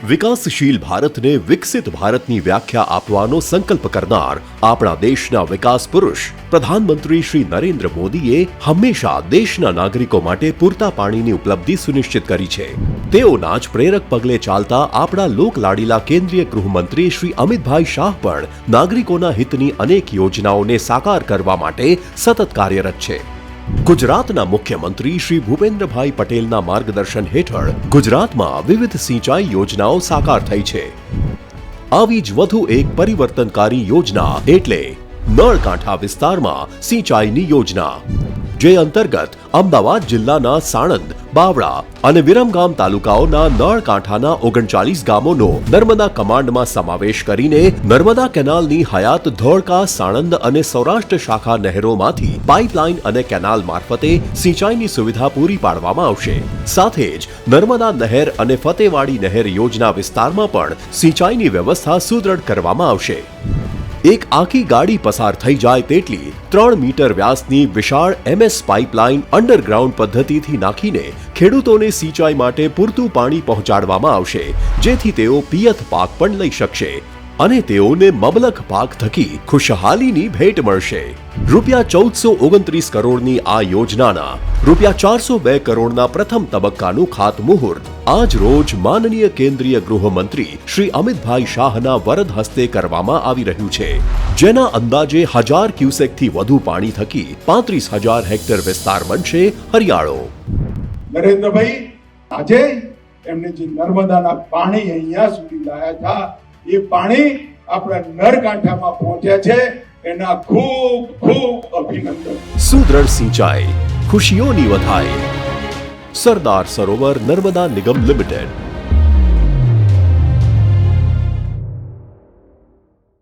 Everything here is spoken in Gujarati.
વિકાસશીલ ભારતને વિકસિત ભારતની વ્યાખ્યા આપવાનો સંકલ્પ કરનાર આપણા દેશના વિકાસ પુરુષ પ્રધાનમંત્રી શ્રી નરેન્દ્ર મોદીએ હંમેશા દેશના નાગરિકો માટે પૂરતા પાણીની ઉપલબ્ધિ સુનિશ્ચિત કરી છે। તેઓના જ પ્રેરક પગલે ચાલતા આપણા લોકલાડીલા કેન્દ્રીય ગૃહમંત્રી શ્રી અમિતભાઈ શાહ પણ નાગરિકોના હિતની અનેક યોજનાઓને સાકાર કરવા માટે સતત કાર્યરત છે। ગુજરાતના મુખ્યમંત્રી શ્રી ભૂપેન્દ્રભાઈ પટેલના માર્ગદર્શન હેઠળ ગુજરાતમાં વિવિધ સિંચાઈ યોજનાઓ સાકાર થઈ છે। આવી જ વધુ એક પરિવર્તનકારી યોજના એટલે નળકાંઠા વિસ્તારમાં સિંચાઈની યોજના, જે અંતર્ગત અમદાવાદ જિલ્લાના સાણંદ, બાવળા અને વિરમગામ તાલુકાઓના નળકાંઠાના 39 ગામોનો નર્મદા કમાન્ડમાં સમાવેશ કરીને નર્મદા કેનાલની હયાત ધોળકા, સાણંદ અને સૌરાષ્ટ્ર શાખા નહેરોમાંથી પાઇપલાઇન અને કેનાલ મારફતે સિંચાઈની સુવિધા પૂરી પાડવામાં આવશે। સાથે જ નર્મદા નહેર અને ફતેવાડી નહેર યોજના વિસ્તારમાં પણ સિંચાઈની વ્યવસ્થા સુદૃઢ કરવામાં આવશે। એક આખી ગાડી પસાર થઈ જાય તેટલી 3 મીટર વ્યાસની વિશાળ MS પાઇપલાઇન અંડરગ્રાઉન્ડ પદ્ધતિથી નાખીને ખેડૂતોને સિંચાઈ માટે પૂરતું પાણી પહોંચાડવામાં આવશે, જેથી તેઓ પિયત પાક પણ લઈ શકશે અને તેઓને મબલખ પાક થકી ખુશહાલીની ભેટ મળશે। ₹1429 કરોડની આ યોજનાના ₹402 કરોડના પ્રથમ તબક્કાનું ખાતમુહૂર્ત આજ રોજ માનનીય કેન્દ્રીય ગૃહમંત્રી શ્રી અમિતભાઈ શાહના વરદ હસ્તે કરવામાં આવી રહ્યું છે, જેના અંદાજે 1000 ક્યુસેકથી વધુ પાણી થકી 35,000 હેક્ટર વિસ્તાર બનશે હરિયાળો। નરેન્દ્રભાઈ આજે એમને જે નર્મદાના પાણી અહીંયા સુધી લાયા હતા, એ પાણી આપણા નળકાંઠામાં પહોંચ્યા છે, એના ખૂબ ખૂબ અભિનંદન। સુદ્રઢ સિંચાઈ, ખુશીઓની વધાઈ। સરદાર સરોવર નર્મદા નિગમ લિમિટેડ।